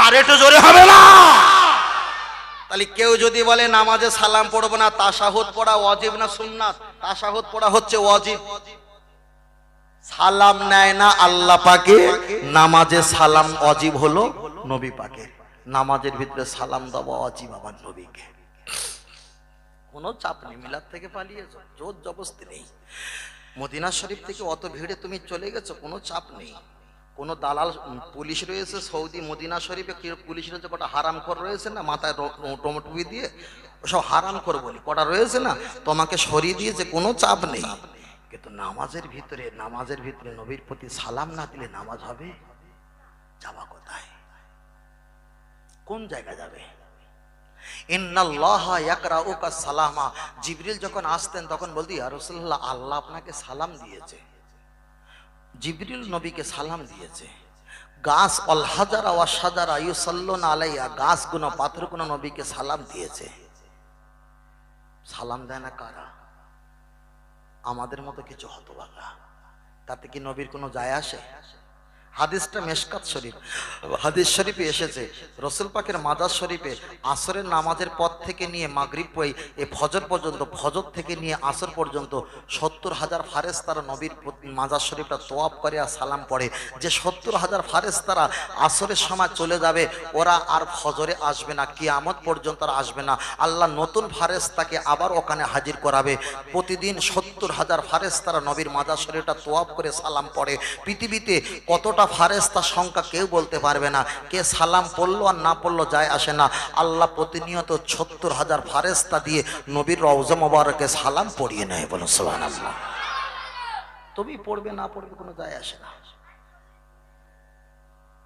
আর একটু জোরে হবে না? তাহলে কেউ যদি বলে নামাজে সালাম পড়বো না, তাশাহুদ পড়া ওয়াজিব না সুন্নাত? তাশাহুদ পড়া হচ্ছে ওয়াজিব। সালাম নেয় না আল্লাহ পাকে, নামাজে সালাম ওয়াজিব হলো নবী পাকে। নামাজের ভিতরে সালাম দেওয়া ওয়াজিব আমার নবীকে। কোনো চাপ নেই, মিলাদ থেকে পালিয়েছো, জোর জবরদস্তি নেই। মদিনা শরীফ থেকে অত ভিড়ে তুমি চলে গেছো, কোনো চাপ নেই। কোনো দালাল পুলিশ রয়েছে সৌদি মদিনা শরীফে, পুলিশ রয়েছে কটা হারামখোর রয়েছে না, মাথায় টমেটুপি দিয়ে সব হারামখোর বলি কটা রয়েছে না, তোমাকে সরিয়ে দিয়েছে, কোনো চাপ নেই। কিন্তু নামাজের ভিতরে নবীর প্রতি সালাম না দিলে নামাজ হবে? যাওয়া কোথায়? কোন জায়গা যাবে? ইন্নাল্লাহা ইয়াকরাউকা সালামা, জিবরিল যখন আসতেন তখন বলতো ইয়া রাসূলুল্লাহ, আল্লাহ আপনাকে সালাম দিয়েছে। জিবরিল নবীকে সালাম দিয়েছে। গাছ অল হাজারা ওয়া শাজারা ইউসাল্লুনা আলাইহা, গাছগুলো পাথরগুলো নবীকে সালাম দিয়েছে। সালাম দেয় না কারা? আমাদের মতো কিছু হতভাগা। তাতে কি নবীর কোনো যায় আসে? হাদিসটা মেশকাত শরীফ, হাদিস শরীফে এসেছে রাসূল পাকের মাজার শরীফে আসরের নামাজের পর থেকে নিয়ে মাগরিব এই ফজর পর্যন্ত, ফজর থেকে নিয়ে আসর পর্যন্ত 70,000 ফারেস্তারা নবীর মাজার শরীফটা তোয়াফ করে আর সালাম পড়ে। যে 70,000 ফারেস্তারা আসরের সময় চলে যাবে, ওরা আর ফজরে আসবে না, কিয়ামত পর্যন্ত আর আসবে না। আল্লাহ নতুন ফারেস্তাকে আবার ওখানে হাজির করাবে। প্রতিদিন 70,000 ফারেস্তারা নবীর মাজার শরীফটা তোয়াফ করে সালাম পড়ে। পৃথিবীতে কতটা ফারেস্তার সংখ্যা কেউ বলতে পারবে না। কে সালাম পড়লো আর না পড়লো যায় আসে না। আল্লাহ প্রতিনিয়ত 70,000 ফারেস্তা দিয়ে নবীর রওজা মোবারকে সালাম পড়িয়ে নেয়। বলো সুবহানাল্লাহ। তুমি পড়বে না পড়বে কোনো যায় আসে না,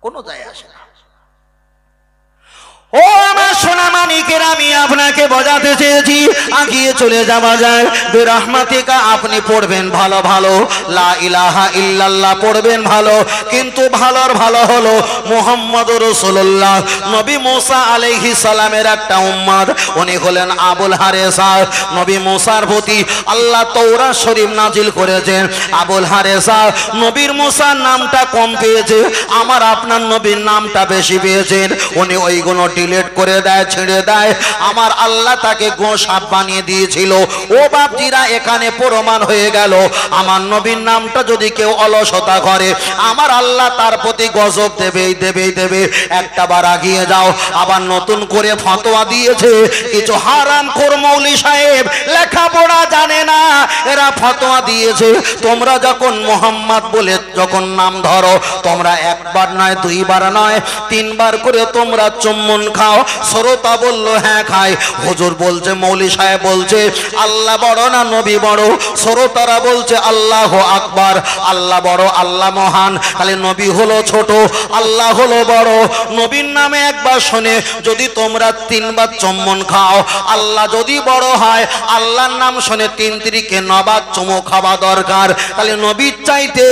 কোনো যায় আসে না। ও আমার সোনা মানিকের, আমি আপনাকে বোঝাতে চেয়েছি, আগিয়ে চলে যাওয়া যায়। বিরহমাতিকা আপনি পড়বেন ভালো ভালো, লা ইলাহা ইল্লাল্লাহ পড়বেন ভালো, কিন্তু ভালোর ভালো হলো মুহাম্মদুর রাসূলুল্লাহ। নবী মুসা আলাইহিস সালামের একটা উম্মত, উনি হলেন আবুল হারেসা। নবী মুসার প্রতি আল্লাহ তাওরাত শরীফ নাজিল করেছেন। আবুল হারেসা নবীর মুসার নামটা কম পেয়েছে, আমার আপনার নবীর নামটা বেশি পেয়েছেন। উনি ওইগুলো ডিলিট করে দেয়, ছেড়ে দেয়। আমার আল্লাহ তাকে গোসাপ বানিয়ে দিয়েছিল। ও বাপজিরা, এখানে প্রমাণ হয়ে গেল আমার নবীর নামটা যদি কেউ অলসতা করে, আমার আল্লাহ তার প্রতি গজব দেবেই দেবেই দেবে। একটা বার আগিয়ে যাও, আবার নতুন করে ফতোয়া দিয়েছে কিছু হারামখোর মৌলী সাহেব, লেখাপড়া জানে না, এরা ফতোয়া দিয়েছে তোমরা যখন মোহাম্মদ বলে যখন নাম ধরো, তোমরা একবার নয়, দুইবার নয়, তিনবার করে তোমরা চুম্বন খাও। শ্রোতা বলল হ্যাঁ খাই। হুজুর বলছে, মৌলী সাহেব বলছে আল্লাহ বড় না নবী বড়? শ্রোতারা বলছে আল্লাহ আকবার, আল্লাহ বড়, আল্লাহ মহান, তাহলে নবী হলো ছোট, আল্লাহ হলো বড়। নবীর নামে একবার শুনে যদি তোমরা তিনবার চুম্বন খাও, আল্লাহ যদি বড় হয়, আল্লাহর নাম শুনে 3 তিরিকে 9 বার চুমো খাওয়া দরকার। তাহলে নবীর চাইতে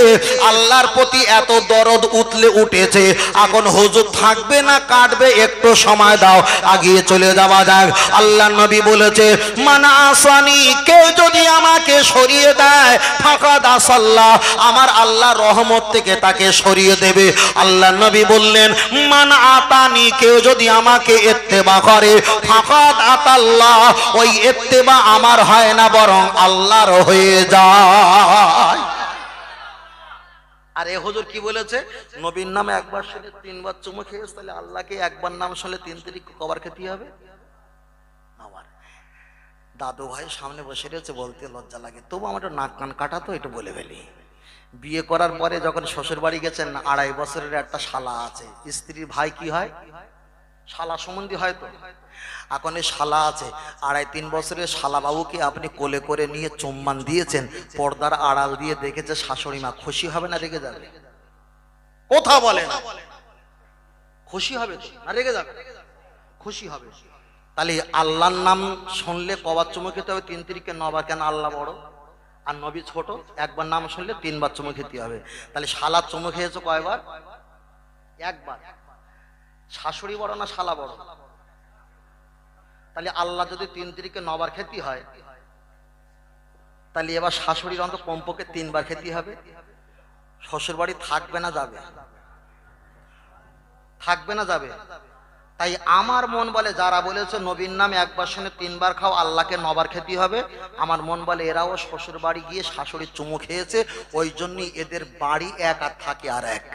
আল্লাহর প্রতি এত দরদ উতলে উঠেছে। এখন হুজুর থাকবে না কাটবে, একটু সময় দাও, আগিয়ে চলে যাওয়া যাক। আল্লাহ নবী বলেছে মানা আসানি, কেউ যদি আমাকে সরিয়ে দেয়, ফাকাদ আসাল্লাহ, আমার আল্লাহ রহমত থেকে তাকে সরিয়ে দেবে। আল্লাহ নবী বললেন মান আতানি, কেউ যদি আমাকে ইত্তেবা করে, ফাকাদ আতাল্লাহ, ওই ইত্তেবা আমার হয় না বরং আল্লাহর হয়ে যায়। আর এ হুজুর কি বলেছে? নবীর নামে একবার শুনে 3 বার চুমু খেয়েছে, তাহলে আল্লাহকে একবার নাম শুনলে 3 তিরিক কবার খেতে হবে? আমার দাদু ভাই সামনে বসে রয়েছে, বলতে লজ্জা লাগে, তবু আমার নাক কান কাটা তো একটু বলে ফেলি। বিয়ে করার পরে যখন শ্বশুর বাড়ি গেছেন, 2.5 বছরের একটা শালা আছে, স্ত্রীর ভাই কি হয়? শালা সম্বন্ধী হয়। তো এখন এই শালা আছে, 2.5-3 বছরের শালা বাবুকে আপনি কোলে করে নিয়ে চুম্বন দিয়েছেন, পর্দার আড়াল দিয়ে দেখেছে শাশুড়ি মা, খুশি হবে না রেগে যাবে? কথা বলে না, খুশি হবে না রেগে যাবে? খুশি হবে। তাহলে আল্লাহর নাম শুনলে কবার চুমু খেতে হবে? 3 তিরিকে 9 বার। কেন? আল্লাহ বড় আর নবী ছোট, একবার নাম শুনলে 3 বার চুমু খেতে হবে। তাহলে শালা চুমু খেয়েছো কয়বার? একবার। শাশুড়ি বড় না শালা বড়? তাহলে আল্লাহ যদি 3 তিরিকে 9 বার খেতে হয়, তাহলে এবার শাশুড়ির অন্তত কমপক্ষে 3 বার খেতে হবে। শ্বশুর বাড়ি থাকবে না যাবে? থাকবে না যাবে? তাই আমার মন বলে, যারা বলেছে নবীর নামে একবার শুনে 3 বার খাও, আল্লাহকে 9 বার খেতে হবে, আমার মন বলে এরাও শ্বশুর বাড়ি গিয়ে শাশুড়ির চুমু খেয়েছে, ওই জন্যই এদের বাড়ি এক আর থাকে আর এক।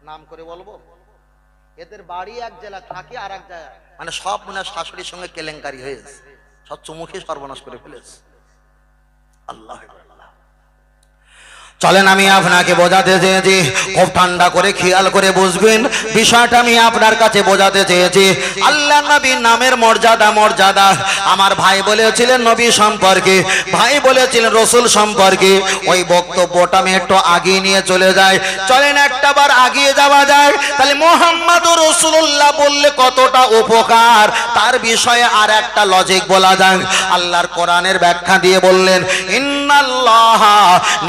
নাম করে বলবো? এদের বাড়ি এক জেলা, থাকে আর এক জায়গায়, মানে সব মনে হয় শাশুড়ির সঙ্গে কেলেঙ্কারি হয়েছে, সব চুমু খেয়ে সর্বনাশ করে ফেলেছে। আল্লাহ চলেন আমি আপনাকে বোঝাতে চেয়েছি, খুব ঠান্ডা করে খেয়াল করে বুঝবেন বিষয়টা। আমি আপনার কাছে বোঝাতে চেয়েছি আল্লাহ নবীর নামের মর্যাদা। আমার ভাই বলেছিলেন নবী সম্পর্কে, ভাই বলেছিলেন রসুল সম্পর্কে। ওই বক্তব্যটা আমি একটু আগিয়ে নিয়ে চলে যাই। চলেন একটা বার আগিয়ে যাওয়া যায়। তাহলে মুহাম্মাদুর রাসূলুল্লাহ বললে কতটা উপকার, তার বিষয়ে আর একটা লজিক বলা যাক। আল্লাহর কোরআনের ব্যাখ্যা দিয়ে বললেন, ইন্নাল্লাহ,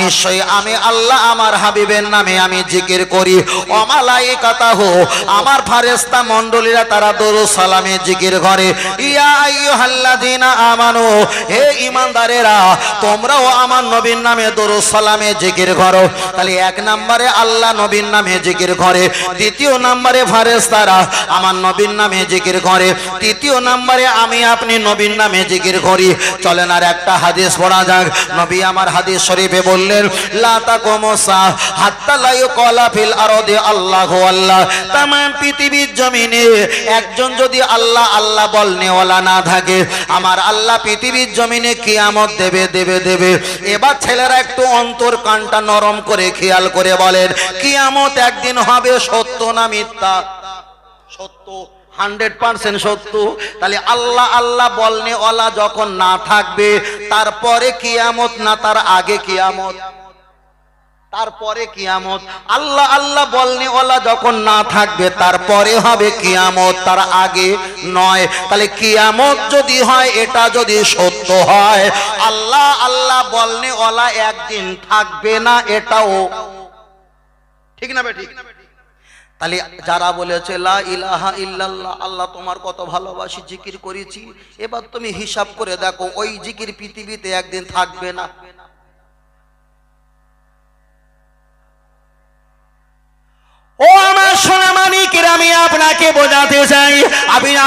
নিশ্চয়ই আমি আল্লাহ আমার হাবিবের নামে আমি জিকির করি, ও মালাইকাতাহু, আমার ফেরেশতা মণ্ডলীরা তারা দরুদ সালামে জিকির করে। ইয়া আইয়ুহাল্লাযীনা আমানু, হে ঈমানদারেরা, তোমরাও আমার নবীর নামে দরুদ সালামে জিকির করো। তাহলে এক নম্বরে আল্লাহ নবীর নামে জিকির করে, দ্বিতীয় নম্বরে ফেরেশতারা আমার নবীর নামে জিকির করে, তৃতীয় নম্বরে আমি আপনি নবীর নামে জিকির করি। চলেন আর একটা হাদিস পড়া যাক। নবী আমার হাদিস শরীফে বললেন, লা তাকুমু সাআহ হাত্তা লা ইউকালা ফিল আরদি আল্লাহু আল্লাহ। তাম পৃথিবীর জমিনে একজন যদি আল্লাহ আল্লাহ বলনেওয়ালা না থাকে, আমার আল্লাহ পৃথিবীর জমিনে কিয়ামত দেবে। এবার ছেলেরা একটু অন্তর কানটা নরম করে খেয়াল করে বলেন, কিয়ামত একদিন হবে, সত্য না মিথ্যা? সত্য, 100% সত্য। তাহলে আল্লাহ আল্লাহ বলনেওয়ালা যখন না থাকবে, তারপরে কিয়ামত না তার আগে কিয়ামত? তারপরে কিয়ামত। আল্লাহ আল্লাহ বলনেওয়ালা যখন না থাকবে, তারপরে হবে কিয়ামত, তার আগে নয়। তাহলে কিয়ামত যদি হয়, এটা যদি সত্য হয়, আল্লাহ আল্লাহ বলনেওয়ালা একদিন থাকবে না, এটাও ঠিক না বেঠিক? তাহলে যারা বলেছে লা ইলাহা ইল্লাল্লাহ, আল্লাহ তোমার কত ভালোবাসি, জিকির করেছি, এবার তুমি হিসাব করে দেখো, ওই জিকির পৃথিবীতে একদিন থাকবে না। ও আমার সোনা মানিকেরা, আমি আপনাকে বোঝাতে চাই,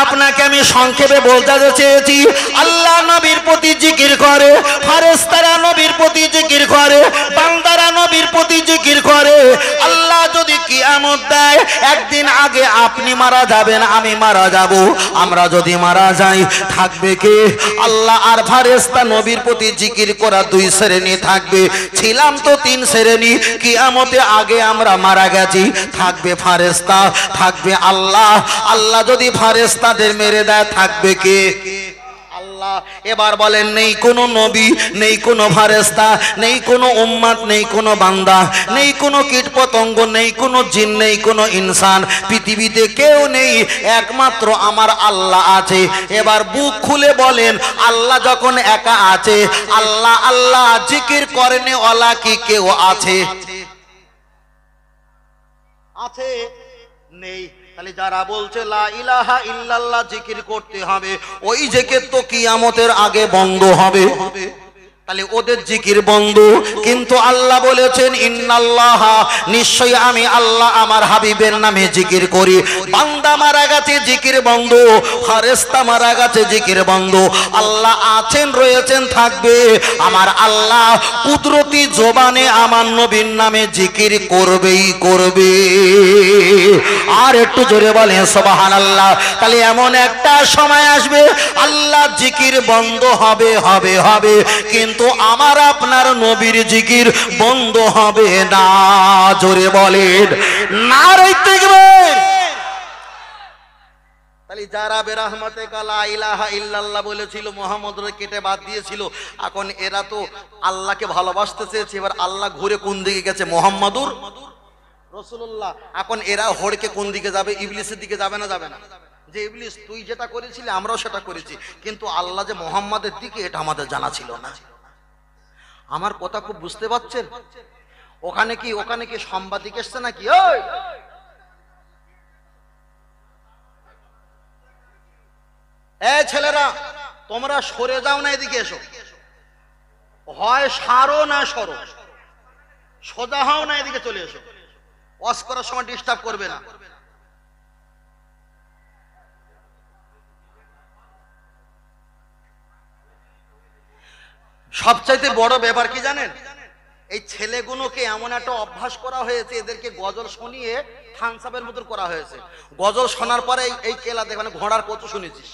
আপনাকে আমি সংক্ষেপে বোঝাতে চেয়েছি। আল্লাহ নবীর প্রতি জিকির করে, ফেরেশতারা নবীর প্রতি জিকির করে, বান্দারা নবীর প্রতি জিকির করে। আল্লাহ যদি কিয়ামত দেয়, একদিন আগে আপনি মারা যাবেন, আমি মারা যাব। আমরা যদি মারা যাই, থাকবে কে? আল্লাহ আর ফেরেশতা নবীর প্রতি জিকির করা দুই শ্রেণী থাকবে। ছিলাম তো তিন শ্রেণী, কিয়ামতে আগে আমরা মারা গেছি, থাকবে ফেরেশতা, থাকবে আল্লাহ। আল্লাহ যদি ফেরেশতাদের মেরে দেয়, থাকবে কে? আল্লাহ। এবার বলেন, নেই কোনো নবী, নেই কোনো ফেরেশতা, নেই কোনো উম্মত, নেই কোনো বান্দা, নেই কোনো কীটপতঙ্গ, নেই কোনো জিন, নেই কোনো ইনসান, পৃথিবীতে কেউ নেই, একমাত্র আমার আল্লাহ আছে। এবার বুক খুলে বলেন, আল্লাহ যখন একা আছে, আল্লাহ আল্লাহ জিকির করেনেওয়ালা কি কেউ আছে? আছে? নেই। তাহলে যারা বলছে লা ইলাহা ইল্লাল্লাহ জিকির করতে হবে, ওই জিকির তো কিয়ামতের আগে বন্ধ হবে। তাহলে ওদের জিকির বন্ধ। কিন্তু আল্লাহ বলেছেন, ইন্নাল্লাহ, নিশ্চয়ই আমি আল্লাহ আমার হাবিবের নামে জিকির করি। বান্দা মারা গেছে, জিকির বন্ধ। ফেরেশতা মারা গেছে, জিকির বন্ধ। আল্লাহ আছেন, রয়েছেন, থাকবে। আমার আল্লাহ কুদরতি জবানে আমার নবীর নামে জিকির করবেই করবে। আর একটু জোরে বলেন সুবহানাল্লাহ। তাহলে এমন একটা সময় আসবে, আল্লাহ জিকির বন্ধ হবে, কিন্তু আমার আপনার নবীর জিকির বন্ধ হবে না। জোরে বলেন নারে তাকবীর। তাহলে যারা বেরহমতিকা লা ইলাহা ইল্লাল্লাহ বলেছিল, মুহাম্মদকে কেটে বাদ দিয়েছিল, এখন এরা তো আল্লাহকে ভালোবাসতে চেয়েছে। এবার আল্লাহ ঘুরে কোন দিকে গেছে? মুহাম্মদুর রাসূলুল্লাহ। এখন এরা হড়কে কোন দিকে যাবে? ইবলিসের দিকে যাবে না? যাবে না। যে ইবলিস, তুই যেটা করেছিলি আমরাও সেটা করেছি, কিন্তু আল্লাহ যে মুহাম্মাদের দিকে, এটা আমাদের জানা ছিল না। আমার কথা খুব বুঝতে পারছেন? ওখানে কি সাংবাদিক এসছে নাকি? ওই ছেলেরা, তোমরা সরে যাও না, এদিকে এসো। হয় সারো না সরো, সোজা হও না, এদিকে চলে এসো। ওয়াজ করার সময় ডিস্টার্ব করবে না। সবচাইতে বড় ব্যাপার কি জানেন? এই ছেলেগুলোকে এমন একটা অভ্যাস করা হয়েছে, এদেরকে গজল শুনিয়ে থানসাপের মতো করা হয়েছে। গজল শোনার পরে এই কেলা দেখে, ঘোড়ার কচু শুনেছিস,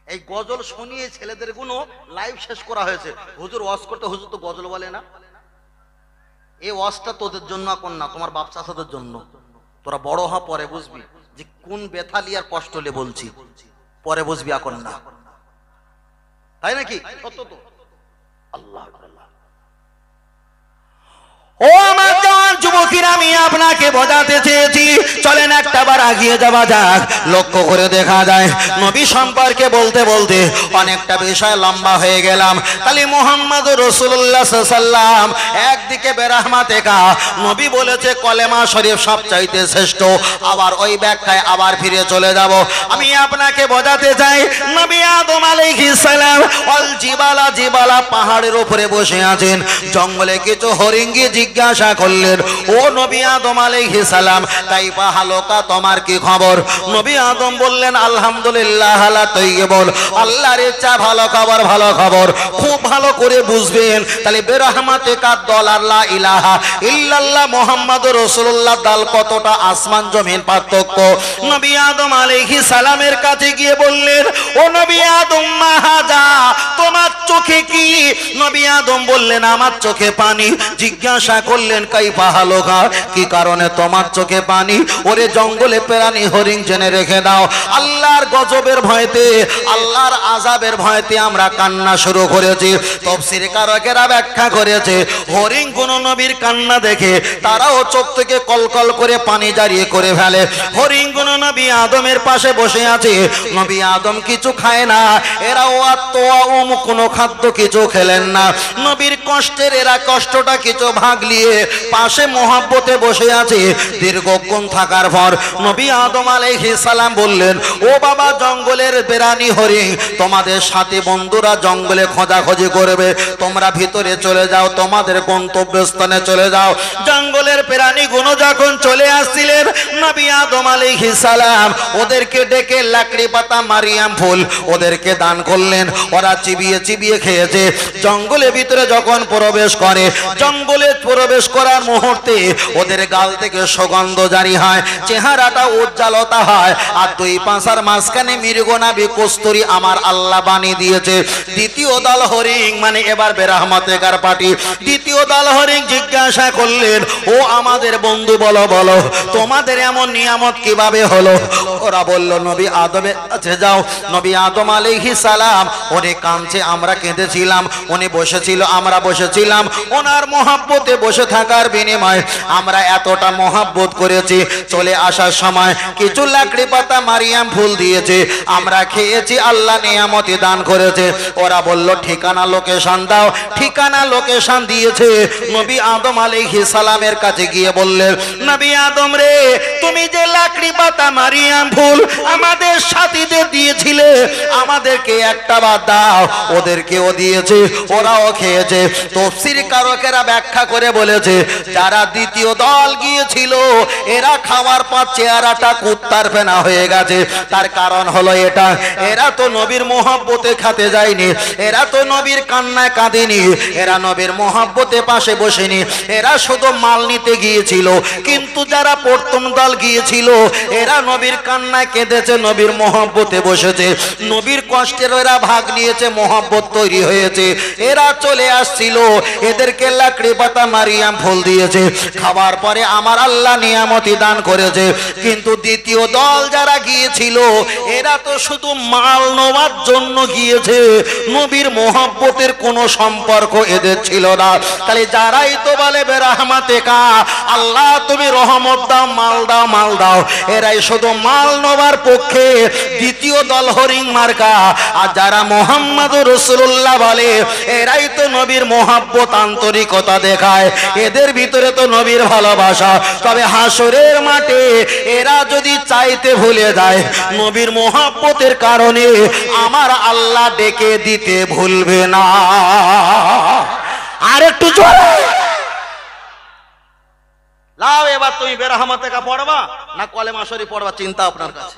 এই গজল শুনিয়ে ছেলেদের গুলো লাইভ শেষ করা হয়েছে। হুজুর ওয়াজ করতে, হুজুর তো গজল বলে না। এই ওয়াজটা তোদের জন্য এখন না, তোমার বাপ চাচাদের জন্য। তোরা বড় হ, পরে বুঝবি যে কোন বেথালিয়ার কষ্ট লে বলছি, পরে বুঝবি এখন না, তাই নাকি? সত্য তো। আল্লাহ ও আমার জওয়ান যুবকেরা, আমি আপনাকে বোঝাতে চেয়েছি, চলেন একটা বার আগিয়ে যাওয়া যাক। লক্ষ্য করে দেখা যায় নবী সম্পর্কে বলতে বলতে অনেকটা বিষয় লম্বা হয়ে গেলাম। তাহলে মুহাম্মদ রাসূলুল্লাহ সাল্লাল্লাহু আলাইহি ওয়াসাল্লাম একদিকে বেরহমাতে কা নবী বলেছে কলেমা শরীফ সবচাইতে শ্রেষ্ঠ। আবার ওই ব্যাখ্যায় আবার ফিরে চলে যাব। আমি আপনাকে বোঝাতে চাই নবী আদম আলাইহিস সালাম ওয়াল জিবালা, জিবালা পাহাড়ের উপরে বসে আছেন। জঙ্গলে কিছু হরিঙ্গি জিজ্ঞাসা করলেন, ও নবী আদম আলাইহিস সালাম কাইফা হালকা, তোমার কি খবর? নবী আদম বললেন আলহামদুলিল্লাহ আলা তাইয়্যিবুন, আল্লাহর ইচ্ছা ভালো খবর, ভালো খবর। খুব ভালো করে বুঝবেন, তাহলে বেরহমাতে কা দল লা ইলাহা ইল্লাল্লাহ মুহাম্মাদুর রাসূলুল্লাহ দাল কতটা আসমান জমিন পার্থক্য। নবী আদম আলাইহিস সালামের কাছে গিয়ে বললেন, ও নবী আদম মাহাজা, তোমার চোখে কি? নবী আদম বললেন আমার চোখে পানি। জিজ্ঞাসা করলেন কাইফা হালকা, কি কারণে তোমার চোখে পানি? ওরে জঙ্গলে প্রাণী হরিণ জেনে রেখে দাও, আল্লাহর গজবের ভয়তে, আল্লাহর আযাবের ভয়তে আমরা কান্না শুরু করেছি। তাফসীর কারকেরা ব্যাখ্যা করেছে হরিণ কোন নবীর কান্না দেখে তারাও চোখ থেকে কলকল করে পানি জারিয়ে করে ফেলে। হরিণ কোন নবী আদমের পাশে বসে আছে, নবী আদম কিছু খায় না, এরাও কোনো খাদ্য কিছু খেলেন না। নবীর কষ্টের এরা কষ্টটা কিছু ভাগ নিয়ে পাশে মহব্বতে বসে আছে। দীর্ঘক্ষণ থাকার পর নবী আদম আলাইহিস সালাম বললেন, ও বাবা জঙ্গলের বেরানি হরিণ, তোমাদের সাথে বন্ধুরা জঙ্গলে খোঁজাখুঁজি করবে, তোমরা ভিতরে চলে যাও, তোমাদের গন্তব্যস্থানে চলে যাও। জঙ্গলের প্রাণী গুলো যখন চলে আসছিলেন, নবী আদম আলাইহিস সালাম ওদেরকে ডেকে লাকড়ি পাতা, মারিয়াম ফুল ওদেরকে দান করলেন। ওরা চিবিয়ে চিবিয়ে খেয়েছে। জঙ্গলের ভিতরে যখন প্রবেশ করে, জঙ্গলে প্রবেশ করার মুহূর্তে ওদের গাল থেকে সুগন্ধ জারি হয়, চেহারাটা উজ্জ্বলতা হয়, আর দুই পাঁচার মাঝখানে মৃগনাভি কস্তুরী আমার আল্লাহ বানিয়ে দিয়েছে। দ্বিতীয় দল হরিণ, মানে এবার বেরহমাতে কার পার্টি, দ্বিতীয় দল হরিণ জিজ্ঞাসা করলেন, ও আমাদের বন্ধু বলো বলো তোমাদের এমন নিয়ামত কিভাবে হলো? ওরা বলল নবী আদমের কাছে যাও। নবী আদম আলাইহিস সালাম উনি কাঁদছে, আমরা কেঁদেছিলাম, উনি বসেছিল, আমরা বসেছিলাম। ওনার মহব্বতে বসে থাকার বিনিময়ে আমরা এতটা মহব্বত করেছি, চলে আসার সময় কিছু লাকড়ি পাতা মারিয়াম ফুল দিয়েছে, আমরা খেয়েছি, আল্লাহ নিয়ামতি দান করেছে। ওরা বলল ঠিকানা লোকেশন দাও। ঠিকানা লোকেশন দিয়েছে। নবী আদম আলাইহিস সালামের কাছে গিয়ে বললেন, নবী আদম রে, তুমি যে লাকড়ি পাতা মারিয়াম ফুল আমাদের সাথীদের দিয়েছিলে, আমাদেরকে একটা বাদ দাও। ওদেরকেও দিয়েছে, ওরাও খেয়েছে। তাফসীর কারকেরা ব্যাখ্যা করে বলেছে, যারা দ্বিতীয় দল গিয়েছিল এরা খাওয়ার পর চেহারাটা কুত্তার ফেনা হয়ে গেছে। তার কারণ হলো এটা, এরা তো নবীর মহব্বতে খেতে যায়নি, এরা তো নবীর কান্নায় কাঁদেনি, এরা নবীর মহব্বতে পাশে বসেনি, এরা শুধু মাল নিতে গিয়েছিল। কিন্তু যারা প্রথম দল গিয়েছিল এরা নবীর কান্নায় কেঁদেছে, নবীর মহব্বতে বসেছে, নবীর কষ্টের এরা ভাগ নিয়েছে, মহব্বত তৈরি হয়েছে। এরা চলে আসছিল, এদেরকে লাকড়ি পাতা মারিয়াম ফুল দিয়েছে, খাবার পরে আমার আল্লাহ নিয়ামতি দান করেছে। কিন্তু দ্বিতীয় দল যারা গিয়েছিল এরা তো শুধু মাল নেওয়ার জন্য গিয়েছে, নবীর মহব্বতের কোনো সম্পর্ক এদের ছিল না। তাহলে যারাই তো বলে বেরহমাতে কা, আল্লাহ তুমি রহমত দাও, মাল দাও, মাল দাও, এরাই শুধু মাল নেওয়ার পক্ষে, দ্বিতীয় দল হরিণ মার্কা। আর যারা মুহাম্মাদুর রাসূলুল্লাহ বলে এরাই তো নবীর মহব্বত, আন্তরিকতা দেখায়, এদের ভিতরে তো নবীর ভালোবাসা। তবে হাসরের মাঠে এরা যদি চাইতে ভুলে যায়, নবীর মহব্বতের কারণে আমার আল্লাহ ডেকে দিতে ভুলবে না। আর একটু জোরে লাও। এবার তুমি বেরহমাতে কা পড়বা না কলেমা শরীফ পড়বা, চিন্তা আপনার কাছে।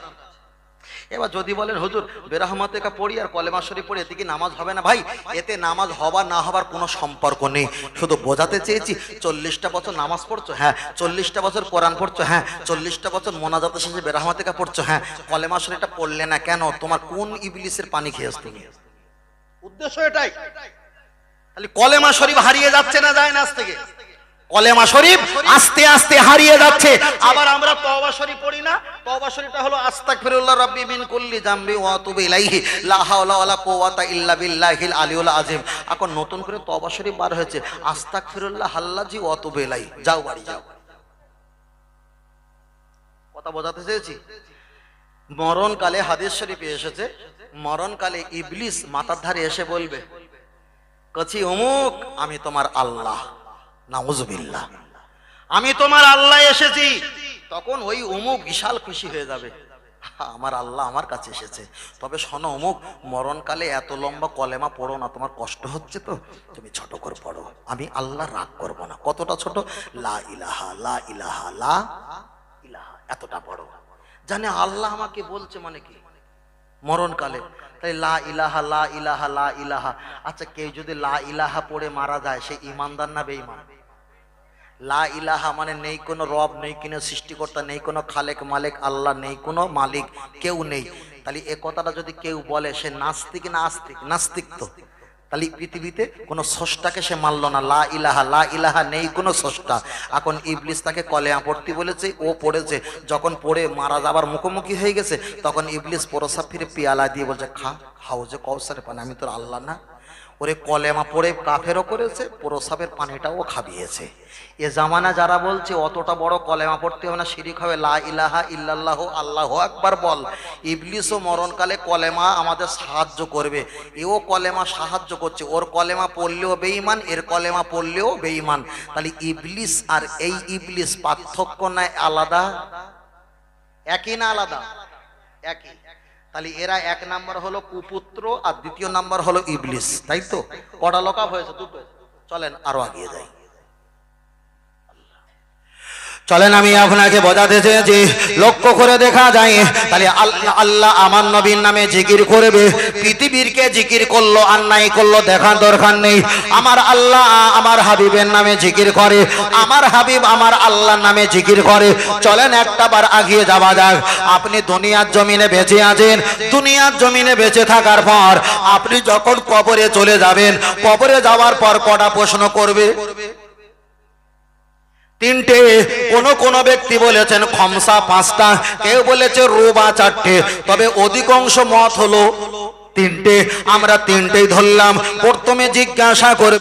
এবার যদি বলেন হুজুর বেরহমাতে কা পড়ি আর কলেমা শরীফ পড়ি, এতে কি নামাজ হবে না? ভাই, এতে নামাজ হবা না হবার কোনো সম্পর্ক নেই। শুধু বোঝাতে চেয়েছি 40টা বছর নামাজ পড়ছো, হ্যাঁ। 40টা বছর কোরআন পড়ছো, হ্যাঁ। 40টা বছর মোনাজাতের শেষে বেরহমাতে কা পড়ছো, হ্যাঁ। কলেমা শরীফটা পড়লে না কেন? তোমার কোন ইবলিসের পানি খেয়েছ তুমি? উদ্দেশ্য এটাই। তাহলে কলেমা শরীফ হারিয়ে যাচ্ছে না যায় না আজ থেকে? কলেমা শরীফ আস্তে আস্তে হারিয়ে যাচ্ছে। আবার আমরা তওবা শরীফ পড়ি না, তওবা শরীফটা হলো আস্তাগফিরুল্লাহ রাব্বি মিন কুল্লি যামবি ওয়া আতুবু ইলাইহি লা হাওলা ওয়ালা কুওয়াতা ইল্লা বিল্লাহিল আলিয়্যিল আযীম। এখন নতুন করে তওবা শরীফ বার হয়েছে, আস্তাগফিরুল্লাহ আল্লাজি ওয়া আতুবু ইলাইহি। যাও বাড়ি যাও। কথা বোঝাতে চেয়েছি? মরণকালে হাদিস শরীফে এসেছে, মরণকালে ইবলিস মাথার ধারে এসে বলবে, কচি অমুক আমি তোমার আল্লাহ, নাউযুবিল্লাহ, আমি তোমার আল্লাহ এসেছি। তখন ওই অমুক বিশাল খুশি হয়ে যাবে, আমার আল্লাহ আমার কাছে এসেছে। তবে শোনো অমুক, মরণকালে এত লম্বা কলেমা পড়ো না, তোমার কষ্ট হচ্ছে তো তুমি ছোট করে পড়ো, আমি আল্লাহ রাগ করব না। কতটা ছোট? লা ইলাহা লা ইলাহা লা ইলাহা, এতটা পড়ো। জানে আল্লাহ আমাকে বলছে মানে কি মরণকালে, তাই লা ইলাহা লা ইলাহা লা ইলাহা। আচ্ছা কেউ যদি লা ইলাহা পড়ে মারা যায়, সে ঈমানদার না বেঈমান? লা ইলাহা মানে নেই কোনো রব, নেই কোনো সৃষ্টিকর্তা, নেই কোনো খালেক মালিক, আল্লাহ নেই কোনো মালিক, কেউ নেই। তাহলে এ কথাটা যদি কেউ বলে, সে নাস্তিক না আস্তিক? নাস্তিক। তো তাহলে পৃথিবীতে কোনো স্রষ্টাকে সে মানল না। লা ইলাহা লা ইলাহা, নেই কোনো স্রষ্টা। এখন ইবলিস তাকে কলেমা পড়তে বলেছে, ও পড়েছে। যখন পড়ে মারা যাবার মুখোমুখি হয়ে গেছে, তখন ইবলিস প্রসাব ফিরে পেয়ালা দিয়ে বলছে, খা, হাউজে কৌসারে পানি, আমি তোর আল্লাহ না? ওরে কলেমা পড়ে কাফেরও করেছে, প্রসাবের পানিটাও খাবিয়েছে। এ জামানা যারা বলছে অতটা বড় কলেমা পড়তে হবে না, শিরিক হবে, লা ইলাহা ইল্লাল্লাহ আল্লাহু আকবার বল। ইবলিসও মরণকালে কলেমা আমাদের সাহায্য করবে, এও কলেমা সাহায্য করছে। ওর কলেমা পড়লেও বেঈমান, এর কলেমা পড়লেও বেঈমান। তাহলে ইবলিস আর এই ইবলিস পার্থক্য না আলাদা? একই না আলাদা? একই। তাহলে এরা এক নাম্বার হলো কুপুত্র, আর দ্বিতীয় নাম্বার হলো ইবলিস, তাই তো? কটা লোকাপ হয়েছে? দুটো। চলেন আরো আগিয়ে যাই। চলেন আমি আপনাকে বোঝাতে চেয়েছি, লক্ষ্য করে দেখা যায় তাহলে আল্লাহ আমার নবীর নামে জিকির করবে, পৃথিবীরকে জিকির করলো আর নাই করলো দেখার দরকার নেই। আমার আল্লাহ আমার হাবিবের নামে জিকির করে, আমার হাবিব আমার আল্লাহর নামে জিকির করে। চলেন একটা বার আগিয়ে যাওয়া যাক। আপনি দুনিয়ার জমিনে বেঁচে আছেন, দুনিয়ার জমিনে বেঁচে থাকার পর আপনি যখন কবরে চলে যাবেন, কবরে যাওয়ার পর কটা প্রশ্ন করবে? তিনটে। কোন ব্যক্তি বলেছেন খমসা, পাঁচটা, কেউ বলেছে রুবা, চারটে। তবে অধিকাংশ মত হলো তিনটে। আমরা তিনটেই ধরলাম। প্রথমে জিজ্ঞাসা করে